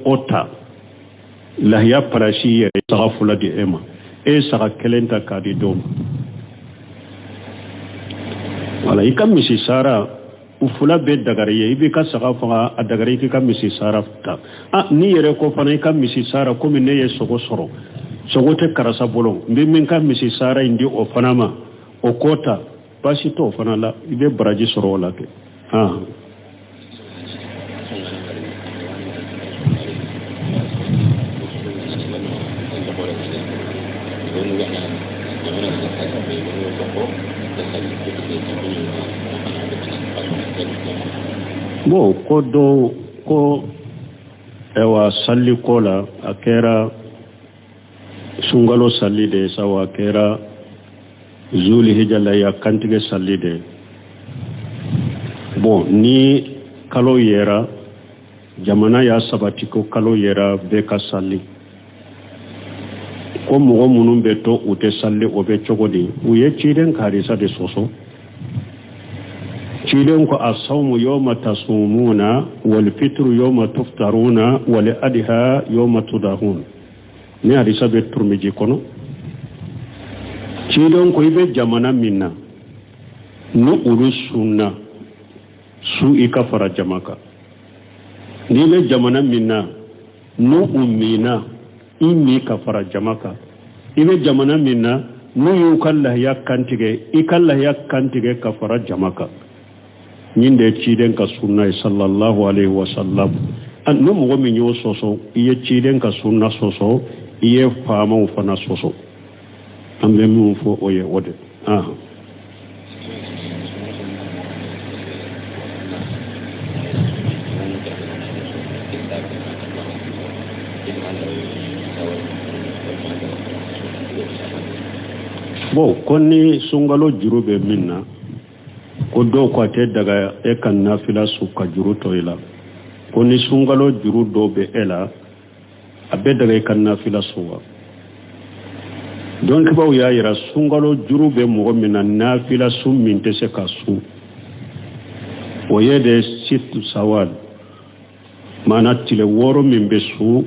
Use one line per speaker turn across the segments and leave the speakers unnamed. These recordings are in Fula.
ota lahiya parashi yere saga fula di ema saga kelenta kadi dom wala ikam misi sara ufula be dagariye ibi ka saga faga adagari ki kam misi sara ta ni yere ko fana ikam misi sara ko min ne sogo soro sogo te karasa bolon mbi min kam misi sara indi o fanama o kota basi to fana la ibe baraji soro wala ke bo ko ewa salli kola akera sungalo salli de sawa akera zuli hijala ya kantige salli de bon ni kalo yera jamana ya sabati ko kalo yera be ka salli ko mogo munun be to ute salli o be cogodi uye ciden karisa de soso ciden ko asawmu yawma tasumuna wal fitru yawma tuftaruna wal adha yawma tudahun ni hadisa be turmiji kono ciden ko ibe jamana minna no uru sunna su ikafara jamaka ni be jamana minna no ummina imi kafara jamaka ibe jamana minna no yukalla ya kantige ikalla ya kantige kafara jamaka nyinde ciden ka sunna sallallahu alaihi wasallam no mo mi nyo soso iye ciden ka sunna soso iye fama ufana soso ambe mu fo oye wode bo konni sungalo jurube minna ko do ko te daga e kan nafila su ka juru to ila konni sungalo juru do be ela abe daga e kan nafila suwa donc baw ya ira sungalo juru be mo minna nafila su min te se ka su o yede situ sawal mana tile woro min be su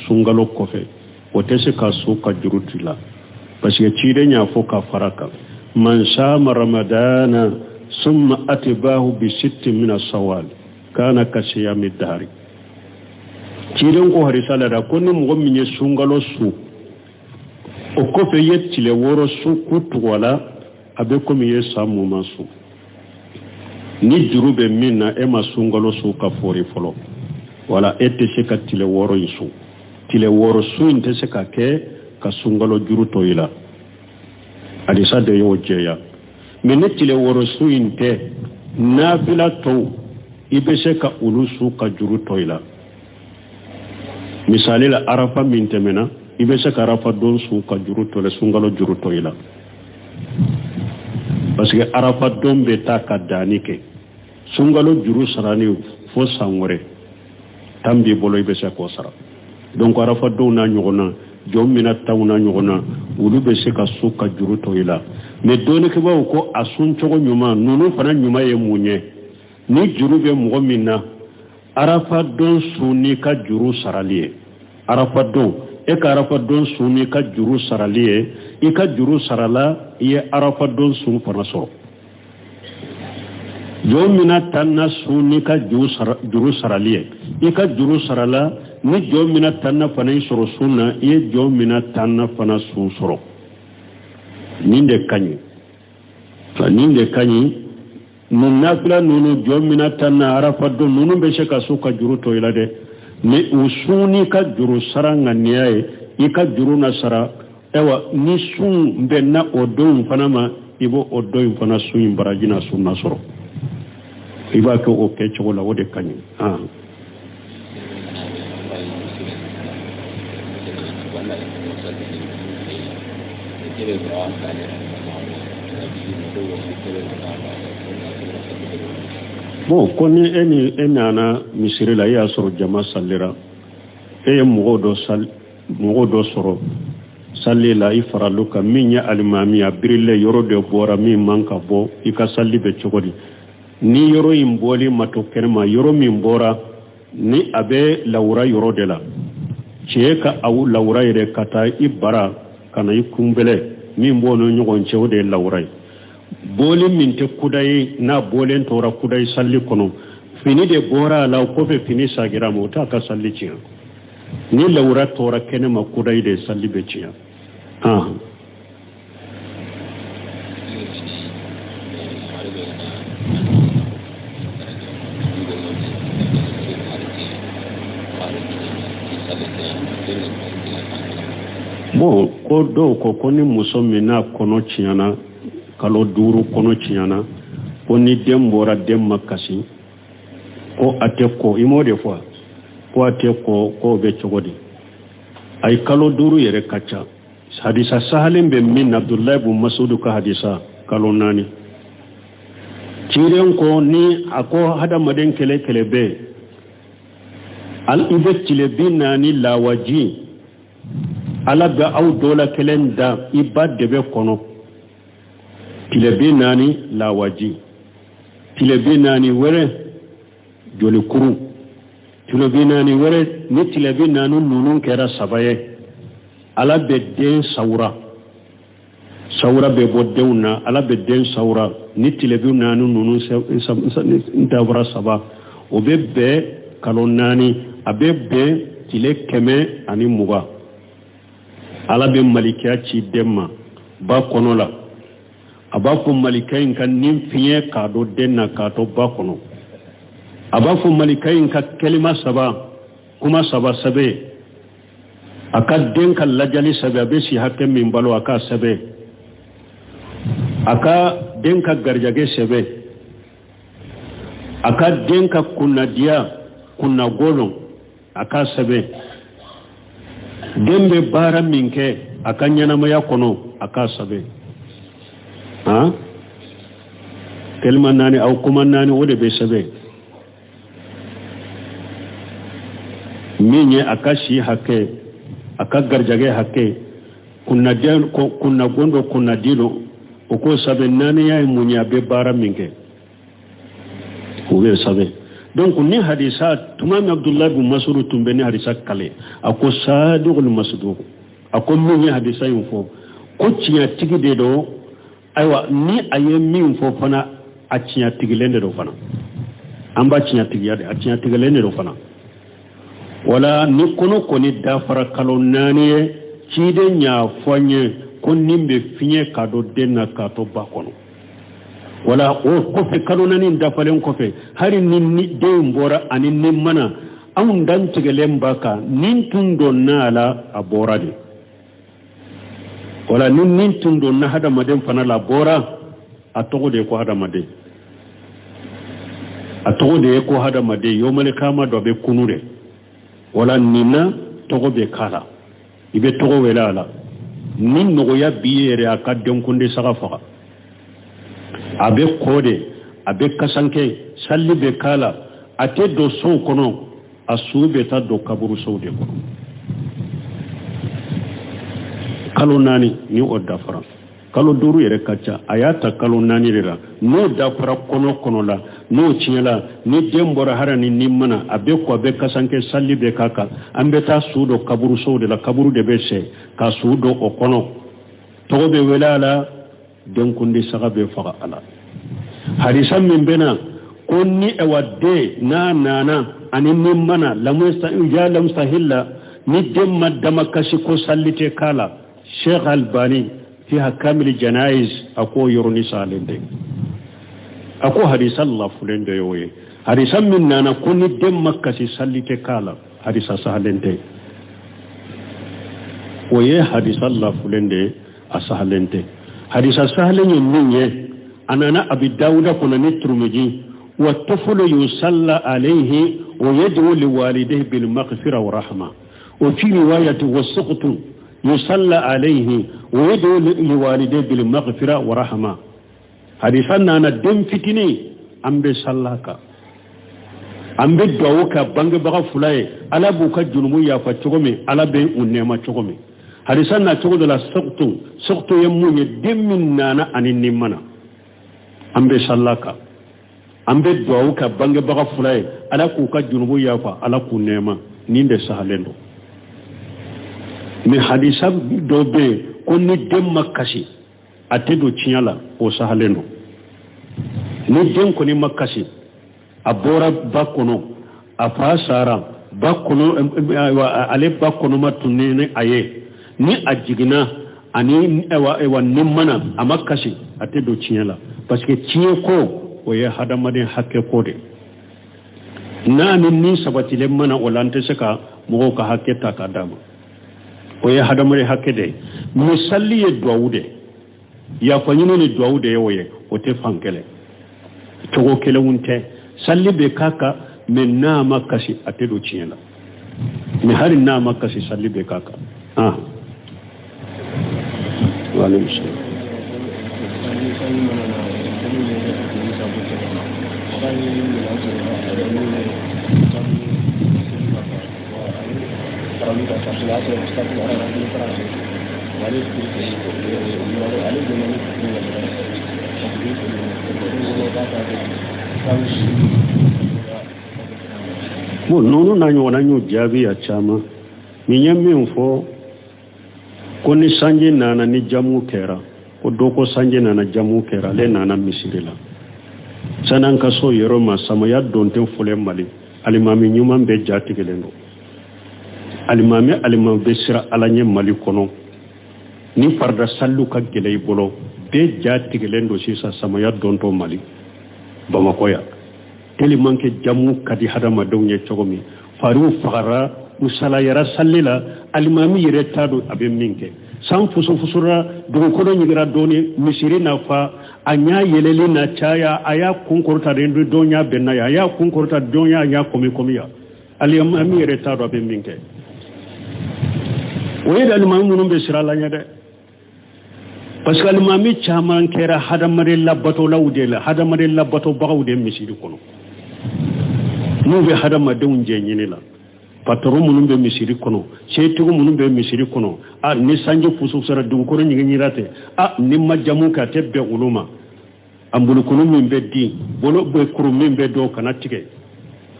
sungalo kofe o te se ka su ka juru tila parce que cide nya fo ka faraka man sama ramadana summa atibahu bi sittin min as-sawal kana ka siyami dari cide ko harisala da ko ni mo minye sungalo su o ko fe yettile woro su kutu wala abe ko mi yesamu masu ni jurube minna e ma sungalo su ka fori folo wala ette se ka tile woro yisu tile woro su inte se ka ke ka sungalo juru to ila adisa de yo jeya menetile woro su inte nafila to ibese ka ulusu ka juru to ila misali la arafa mintemena ibese ka arafa don su ka juru to le sungalo juru to ila parce que arafa don be ta ka danike sungalo juru sarani fo sangore tambi bolo ibese ko sara donc arafa don na nyogona jomina tawna nyogona ulu be se ka suka juru to ila me doni ke bawo ko asun chogo nyuma nunu fana nyuma ye munye ni juru be mo minna arafa don suni ka juru saraliye arafa don e ka arafa don suni ka juru saraliye e ka juru sarala ye arafa don sun fana so jomina tanna suni ka juru saraliye e ka juru sarala ni jomina tanna fana soro sunna ye jomina tanna fana sun soro ninde kanyi nun nafila nunu jomina tanna arafa do nunu be se ka suka juru to ila de ni usuni ka juru saranga niyaye ika juru na sara ewa ni sun benna odo fana ma ibo odo fana sun barajina sunna soro iba ko o ke chola wode kanyi bon koni eni enana misiri la ya soro jama sallira mogo do soro salli la ifaraluka minya alimamiya birille yoro de bora mi manka bo ika salli be chogodi ni yoro imboli mato kenema yoro mi mbora ni abe lawura yoro de la cɛ ka aw lawura yɛrɛ ka taa i bara ka na i kunbɛlɛ min b'o ni ɲɔgɔn cɛ o de ye lawura ye bɔlen min tɛ kuda ye n'a bɔlen tora kuda ye salli kɔnɔ fini de bɔra a la o kɔfɛ fini sagira ma o t'a ka salli tiɲɛ ni lawura tora kɛnɛ ma kuda ye de salli bɛ tiɲɛ bon ko dɔw ko ni muso min n'a kɔnɔ tiɲɛna kalo 5 kɔnɔ tiɲɛna ko ni den bɔra den ma kasi ko a tɛ ko i m'o de fɔ ko a tɛ ko k'o bɛ cogo di a ye kalo 5 yɛrɛ ka ca hadisa sahalen bɛ min na Abdulayi ibn Masudu ka hadisa kalo 4 ciren ko ni a ko hadamaden kɛlɛ bɛɛ i bɛ tile 40 lawaji ala bɛ aw dɔ la kelen da i ba de bɛ kɔnɔ tile 40 lawaji tile 40 wɛrɛ jolikuru tile 40 wɛrɛ ni tile 40 ninnu kɛra 3 ye ala bɛ den sawura bɛ bɔ denw na ala bɛ den sawura ni tile 40 ninnu ntawara 3 o bɛ bɛn kalo 4 a bɛ bɛn tile 120 ala bɛ malikiya ci den ma ba kɔnɔ la a b'a fɔ malika in ka nin fiɲɛ k'a dɔn den na k'a to ba kɔnɔ a b'a fɔ malika in ka kelima 3 kuma 3 sɛbɛn a ka den ka lajali sɛbɛn a bɛ si hakɛ min balo a k'a sɛbɛn a ka den ka garijɛgɛ sɛbɛn a ka den ka kunnadiya kunnagolon a k'a sɛbɛn den bɛ baara min kɛ a ka ɲɛnamaya kɔnɔ a k'a sɛbɛn kelima 4 aw kuma 4 o de bɛ sɛbɛn min ye a ka si hakɛ a ka garijɛgɛ hakɛ kunnagondo kunnadilo o ko sɛbɛn 4 ya ye mun ye a bɛ baara min kɛ o bɛ sɛbɛn donc ni hadisa tuma min Abdulayi ibn Masudu tun bɛ ni hadisa kale a ko sadiqul masduq a ko min ye hadisa in fɔ ko tiɲɛtigi de don ayiwa ni a ye min fɔ fana a tiɲɛtigilen de don fana an b'a tiɲɛtigiya de a tiɲɛtigilen de don fana wala ni kɔnɔ kɔni dafara kalo 4 ye ciden y'a fɔ n ye ko nin bɛ fiɲɛ k'a dɔn den na k'a to ba kɔnɔ wala o kɔfɛ kalo 4 dafalen kɔfɛ hari ni den bɔra ani ni mana anw dan tigɛlen b'a kan nin tun donna la a bɔra de wala ni nin tun donna hadamaden fana la a bɔra a tɔgɔ de ye ko hadamaden a tɔgɔ de ye ko hadamaden yomale kama dɔ bɛ kunu de wala nina tɔgɔ bɛ k'a la i bɛ tɔgɔ wele a la ni nɔgɔya b'i yɛrɛ a ka denkunde saga faga a bɛ kɔ de a bɛ kasankɛ salli bɛ k'a la a tɛ don sow kɔnɔ a su bɛ taa don kaburu sow de kɔnɔ kalo 4 ni o dafara kalo 5 yɛrɛ ka ca a y'a ta kalo 4 de la n'o dafara kɔnɔ la n'o tiɲɛla ni den bɔra hara ni mana a bɛ kɔ a bɛ kasankɛ salli bɛ k'a kan an bɛ taa su don kaburu sow de la kaburu de bɛ sɛ ka su don o kɔnɔ tɔgɔ bɛ wele a la denkundi saga bɛ faga a la hadisa min bɛ na ko ni ewa den n'a nana ani ni mana ya lamustahilla ni den ma dama kasi ko salli tɛ k'a la Sheikh Albani fi hakamil janaiz a ko yɔrɔni salen tɛ a ko hadisa lafulen de y'o ye hadisa min nana ko ni den ma kasi salli tɛ k'a la hadisa sahalen tɛ o ye hadisa lafulen de a sahalen tɛ hadisa sahalen ye min ye a nana Abi Dawuda kɔnɔ ni Tirmidhi wa tuflu yusalla alayhi wa yad'u liwalidayhi bil maghfira wa rahma wa fi riwayati wa suqtu yusalla alayhi wa yad'u liwalidayhi bil maghfira wa rahma hadisan nana den fitini an bɛ sallaka an bɛ duwawu ka bangebaga fula ye ala b'u ka junumu yafa cogo min ala bɛ u nɛɛma cogo min hadisan na cogo dɔ la suqtu ye mun ye den min nana ani ni mana an bɛ sallaka ambe duwawu ka bangebaga fula ye ala k'u ka junubu yafa ala k'u nɛɛma nin de sahalen don mais hadisa dɔ bɛ yen ko ni den ma kasi a tɛ don tiɲɛ la o sahalen don ni den kɔni ma kasi a bɔra ba kɔnɔ a fa sara ba kɔnɔ ale ba kɔnɔma tunnen ni a ye ni a jiginna ani ni mana a ma kasi a tɛ don tiɲɛ la parce que tiɲɛ ko o ye hadamaden hakɛ ko de n'a ni sabatilen mana o la an tɛ se ka mɔgɔw ka hakɛ ta k'a d'a ma o ye hadamaden hakɛ de ye misali ye duwawu de yafa ɲini ni duwawu de ye o ye o tɛ fan kɛlɛ cogo kelenw tɛ sali bɛ k'a kan mais n'a ma kasi a tɛ don tiɲɛ la mais hali n'a ma kasi sali bɛ k'a kan bon noonu na ɲɔgɔnna y'o jaabi a caman nin ye min fɔ ko ni sanji nana ni jamu kɛra ko dɔ ko sanji nana jamu kɛra ale nana misiri la san'an ka so yɔrɔ ma samaya don tɛ fɔlɛ mali alimami ɲuman bɛɛ jatigɛlen don alimami bɛ sira ala ɲɛ mali kɔnɔ ni farda sallu ka gɛlɛ i bolo bɛɛ jatigɛlen don sisan samaya don tɔ mali bamakɔ yan tellement que jamu ka di hadamadenw ye cogo min fariw fagara u salayara salli la alimami yɛrɛ t'a dɔn a bɛ min kɛ san fusufusura dugukolo ɲigira dɔɔni misiri na fa a ɲa yɛlɛli na caya a y'a kun kɔrɔta de dɔn y'a bɛnna ya a y'a kun kɔrɔta dɔn y'a komi ya alimami yɛrɛ t'a dɔn a bɛ min kɛ o ye alimami minnu bɛ sira la ɲɛ dɛ parce que alimami caman kɛra hadamaden labatolaw de la hadamaden labatobagaw de misiri kɔnɔ n'u bɛ hadamadenw jɛ ɲini la patron minnu bɛ misiri kɔnɔ setigiw minnu bɛ misiri kɔnɔ ni sanji fusufusara dugukolo ɲiginɲira tɛ ni ma jamu kɛ a tɛ bɛn olu ma anbolokulu min bɛ di bolo bɛ kuru min bɛ dɔw kana tigɛ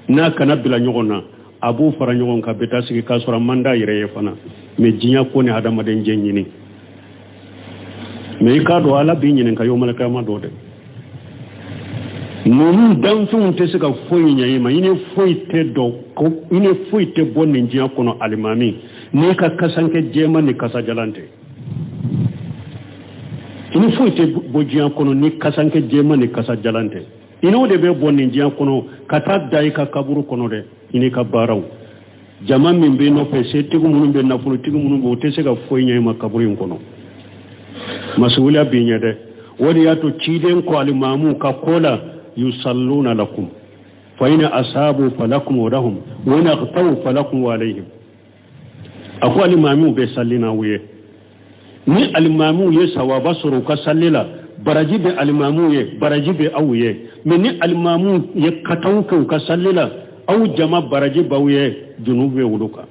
n'a kana bila ɲɔgɔn na a b'u fara ɲɔgɔn kan bɛ taa sigi k'a sɔrɔ a man d'a yɛrɛ ye fana mais diɲɛ ko ni hadamaden jɛ ɲini mais i k'a dɔn ala b'i ɲininka yawmalakiyama dɔ dɛ ninnu danfɛnw tɛ se ka foyi ɲɛ i ma i ni foyi tɛ bɔ nin diɲɛ kɔnɔ alimami n'i ka kasankɛ jɛma ni kasajalan tɛ i ni foyi tɛ bɔ diɲɛ kɔnɔ ni kasankɛ jɛma ni kasajalan tɛ i n'o de bɛ bɔ nin diɲɛ kɔnɔ ka taa da i ka kaburu kɔnɔ dɛ i n'i ka baaraw jama min bɛ nɔfɛ setigi minnu bɛ nafolotigi minnu bɛ o tɛ se ka foyi ɲɛ i ma kaburu in kɔnɔ masuliya b'i ɲɛ dɛ o de y'a to ciden ko alimamu ka ko la yusalluna lakum fa in asabu falakum wa lahum wa in aqtaw falakum wa alayhim ako alimamu be sallina wuye ni alimamu ye sawaba soro ka sallila baraji be alimamu ye baraji be awuye mais ni alimamu ye kataw ko ka sallila aw jama baraji bawuye junube wuluka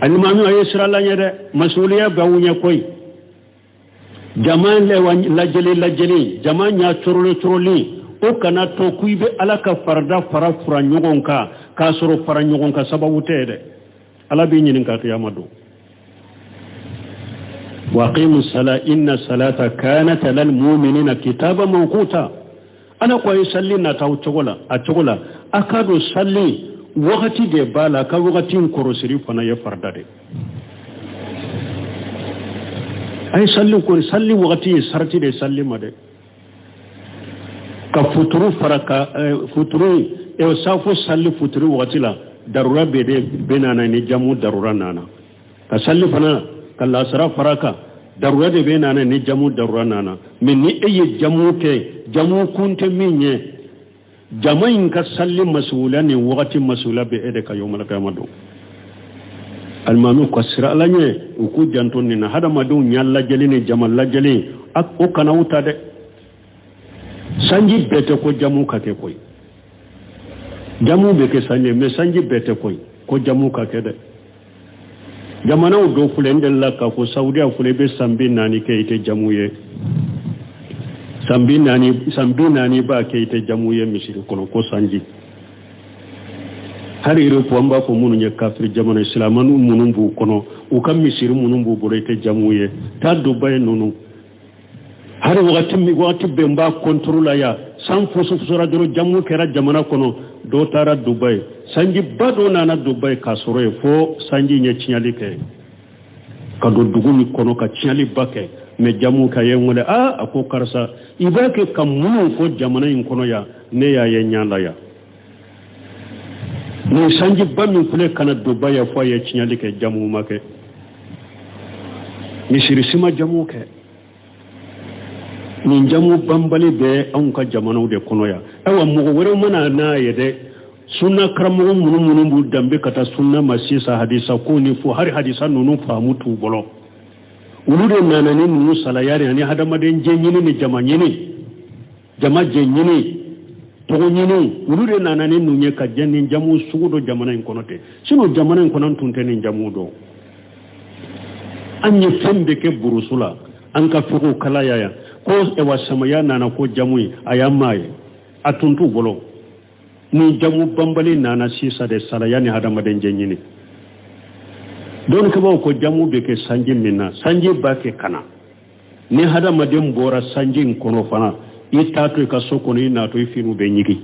alimamu ay sirala nyade masuliya bawunya koy jama lajeli jama nya choroli o kana to kuibe ala ka farda fara ɲɔgɔn ka k'a sɔrɔ fara ɲɔgɔn ka sababu tɛ dɛ ala b'i ɲininka kiyama don waqimu sala inna salata kanat lil mu'minina kitaban mawquta ana ko yi salli na ta cogo la aka do salli wakati de bala ka wakati korosiri fana ya farda de ay salli wakati sarti de salli ma de ka futuru faraka futuru e safo salli futuru wakati la darura be de benana ni jamu darura nana ka salli fana ka lasara faraka darura de benana ni jamu darura nana min ni eye jamu ke jamu kunte minye jamain ka salli mas'ula ni wakati mas'ula be ede ka yawmal qiyamah almanu kasira alanye uku janton ni na hada madu nyalla jeli ni jamal la jeli ak o kana wuta de sanji bete ko jamu kate koy jamu be ke sanji me sanji bete koy ko jamu kate de jamana o do fulendel la ka ko saudi a fule be sambi nani ke ite jamu ye sambinani ba ke ite jamu ye misiri kono ko sanji hari ire ko amba ko munu nye kafir jamana islamanu munu bu kono u kam misiri munu bu bore ite jamu ye ta Dubai nunu hari wakati be mba contrôle ya san fosu fusura doro jamu kera jamana kono do tara Dubai sanji bado nana Dubai kasoro e fo sanji nye chinyali ke ka do duguni kono ka chinyali bake me jamu ka ye ngole ako karsa ibake kam munu fo jamana in kono ya ne ya ye nyanda ya ni sanji bami kule kana Dubai ya fo ye chinyali ke jamu make ni sirisima jamu ke ni jamu bambali be an ka jamana de kono ya awa mugo wore mana na yede sunna karamugo munu bu dambe kata sunna masisa hadisa ko ni fo har hadisa nunu famu tu bolo ulude nanani nunu salayari ani hadama den jenyini ni jama jenyini to nyini ulude nanani nunye ka jenni jamu sugudo jamana en konote sino jamana en konon tunte ni jamu do anyi fembe ke burusula an ka fuko kala yaya ko e wasamaya nana ko jamu ayamaye atuntu bolo ni jamu bambali nana sisa de salayani hadama den jenyini don ka ba ko jamu be ke sanji minna sanji ba ke kana ni hadama den bora sanji kono fana itato ka soko ni na to ifinu be nyigi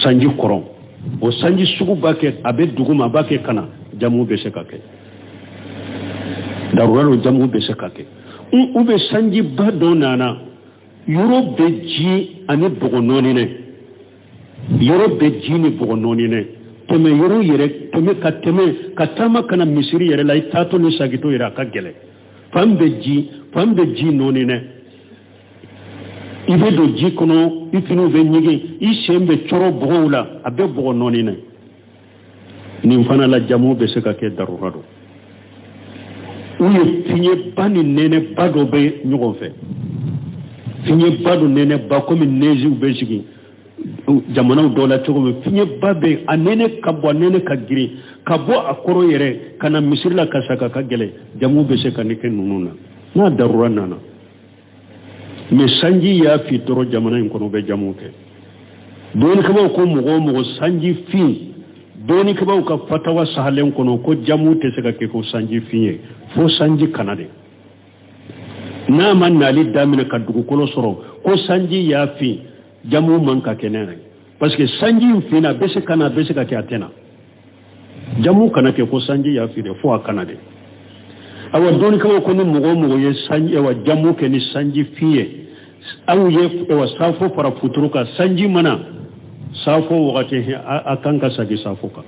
sanji koron o sanji sugu ba ke abe duguma ba ke kana jamu be se ka ke daruro jamu be se ka ke ube sanji ba do nana yoro be ji ani bogo noni ne yoro be ji ni bogo noni ne teme yoro yere teme katama kana misiri yere la itato ni sagito yere akagele fambe ji noni ne ibe do ji kono ifinu be nyigi isembe choro bogula abe bogo noni ne ni mfana la jamu be se ka ke darurado uye finye bani nene bado be nyugon fe finye bado nene ba komi nezi ube sigi jamana dola chogo finye babe anene kabo nene kagiri kabo akoro yere kana misirla kasaka kagele jamu be se kanike nununa na darura nana me sanji ya fi toro jamana in kono be jamu ke doni kaba ko mugo sanji fi doni kaba ka fatawa sahalen kono ko jamu te se ka ke ko sanji fiye fo sanji kanade na man nali damina ka dugu kolo soro ko sanji ya fi jamu man ka kenere parce que sanji fina bese ka ke atena jamu kana ke ko sanji ya fi de fo kanade awa doni kaba ko ni mugo ye sanji wa jamu ke ni sanji fiye awu ye wa safo para futuruka sanji mana safo wakati akanka sagi safo ka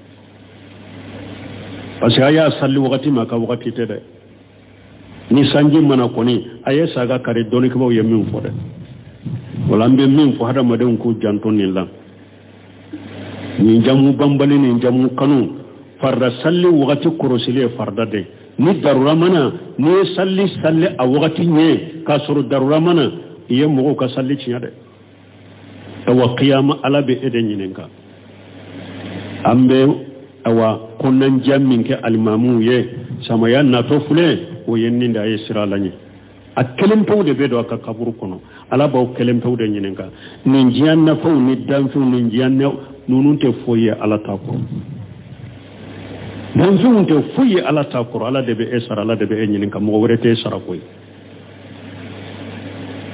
parce que aya salli wakati maka wakati tede ni sanji mana koni aya saga kare doni ko ye min fo de wala mbe min fo hada maden ko janton ni la ni jamu bambali ni jamu kanu farda salli wakati korosile farda de ni darura mana ni salli a wakati nye ka suru darura mana ye mo ka salli cinya de awa qiyama ala be eden yininka ambe awa konnan jammin ke almamu ye sama ya na to fule o yenni nda ye sira lañi ak kelem tawde be do aka kaburu kono ala baw kelem tawde yininka ni jiyan na faw ni dan fu ni jiyan na nununte foye ala ta ko dan fu unte foye ala ta ko ala de be esara ala de be yininka mo worete sara koy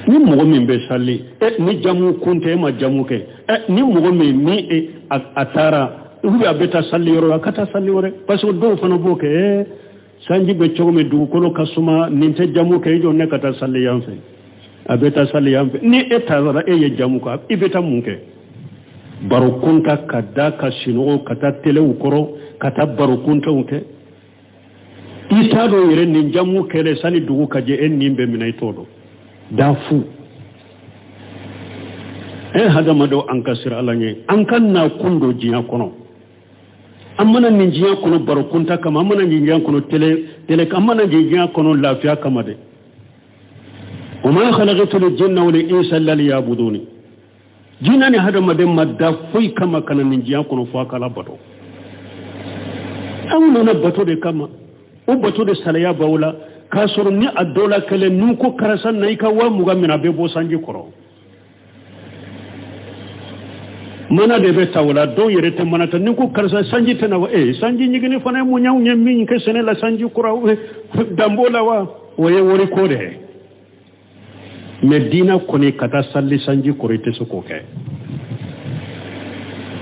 ni mogo min be salli ni jamu kunte ma jamu ke ni mogo min ni atara ubi abeta salli yoro akata salli yoro parce que do fana boke sanji be chogo me du kono kasuma ninte jamu ke jo ne kata salli yanfe abeta salli yanfe ni etara ye jamu ka ibeta munke barukunta kada kasino kata tele ukoro kata barukunta unke itado yere ni jamu ke le sali dugu kaje en nimbe minaitodo dafu hadama do ankasir alanye ankan na kundo jiya kono amana ni jiya kono barokunta kama amana ni jiya kono tele amana ni jiya kono lafiya kama de wama khalaqatul jinna wal insa illa liya'buduni jinani hadama de madafui kama kana ni jiya kono fa kala bato awno na bato de kama o bato de salaya bawla k'a sɔrɔ ni a dɔ la kɛlɛ n'u ko karasa na i ka 20 min a bɛ bɔ sanji kɔrɔ mana de bɛ ta o la dɔw yɛrɛ tɛ mana ta ni ko karisa sanji tɛ na wa sanji ɲigini fana ye mun y'anw ye min kɛ sɛnɛ la sanji kɔrɔ danbo la wa o ye wari ko de mais diina kɔni ka taa sali sanji kɔrɔ i tɛ se k'o kɛ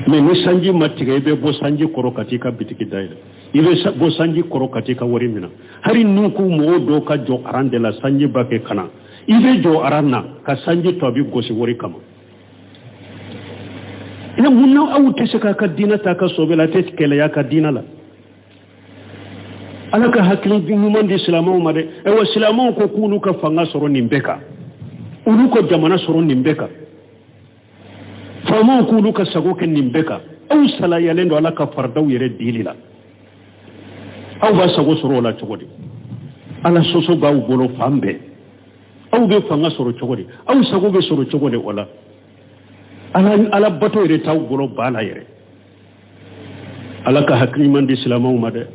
mais ni sanji ma tigɛ i bɛ bɔ sanji kɔrɔ ka t'i ka bitiki dayɛlɛ i bɛ bɔ sanji kɔrɔ ka t'i ka wari minɛ hali n'u ko mɔgɔw dɔw ka jɔ aran de la sanji ba kɛ kana i bɛ jɔ aran na ka sanji to a bɛ gosi wari kama mun na aw tɛ se k'a ka diinɛ ta ka sɔbɛ la a tɛ kɛlɛya ka diinɛ la ala ka hakili ɲuman di silamɛw ma dɛ wa silamɛw ko k'olu ka fanga sɔrɔ nin bɛɛ kan olu ka jamana sɔrɔ nin bɛɛ kan faamaw k'olu ka sago kɛ nin bɛɛ kan aw salayalen don ala ka fardaw yɛrɛ dili la aw b'a sago sɔrɔ o la cogo di ala soso b'aw bolo fan bɛɛ aw bɛ fanga sɔrɔ cogo di aw sago bɛ sɔrɔ cogo di o la ala bato yɛrɛ t'aw bolo ba la yɛrɛ ala ka hakili ɲuman di silamɛw ma dɛ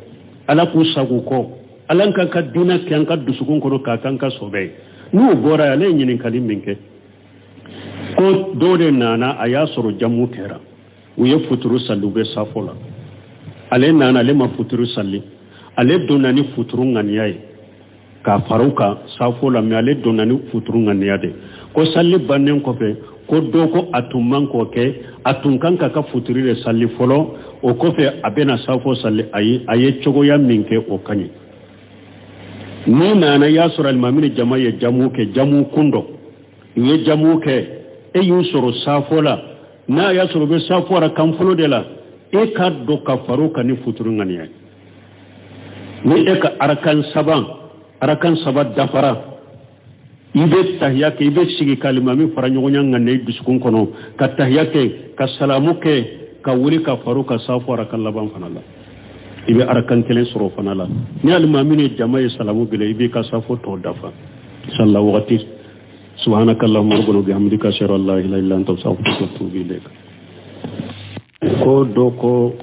ala k'u sago kɔ ala ka diinɛ kɛ an ka dusukun kɔnɔ k'a k'an ka sɔbɛ n'o bɔra ale ye ɲininkali min kɛ ko dɔw de nana a y'a sɔrɔ jamu kɛra u ye futuru sali u bɛ safo la ale nana ale ma futuru sali ale donna ni futuru ŋaniya ye k'a fara u kan safo la mais ale donna ni futuru ŋaniya de ko sali bannen kɔfɛ ko dɔ ko a tun man k'o kɛ a tun kan ka futuri de sali fɔlɔ o kɔfɛ a bɛna safo sali ayi a ye cogoya min kɛ o ka ɲi ni nana y'a sɔrɔ alimami jama ye jamu kɛ jamu kun dɔ u ye jamu kɛ e y'u sɔrɔ safo la n'a y'a sɔrɔ u bɛ safo la kan fɔlɔ de la e ka dɔn ka fara o kan ni futuru ŋaniya ni e ka arakan saba dafara i bɛ tahiya kɛ i bɛ sigi ka alimami fara ɲɔgɔnya ŋaniya i dusukun kɔnɔ ka tahiya kɛ ka salamu kɛ ka wuli ka fara o kan safo arakan laban fana la i bɛ arakan kelen sɔrɔ fana la ni alimami ni jama ye salamu bila i b'i ka safo tɔ dafa salla wagati subhanakallahumma rabbana bihamdika ashhadu an la ilaha illa anta astaghfiruka wa atubu ilayk ko dɔ ko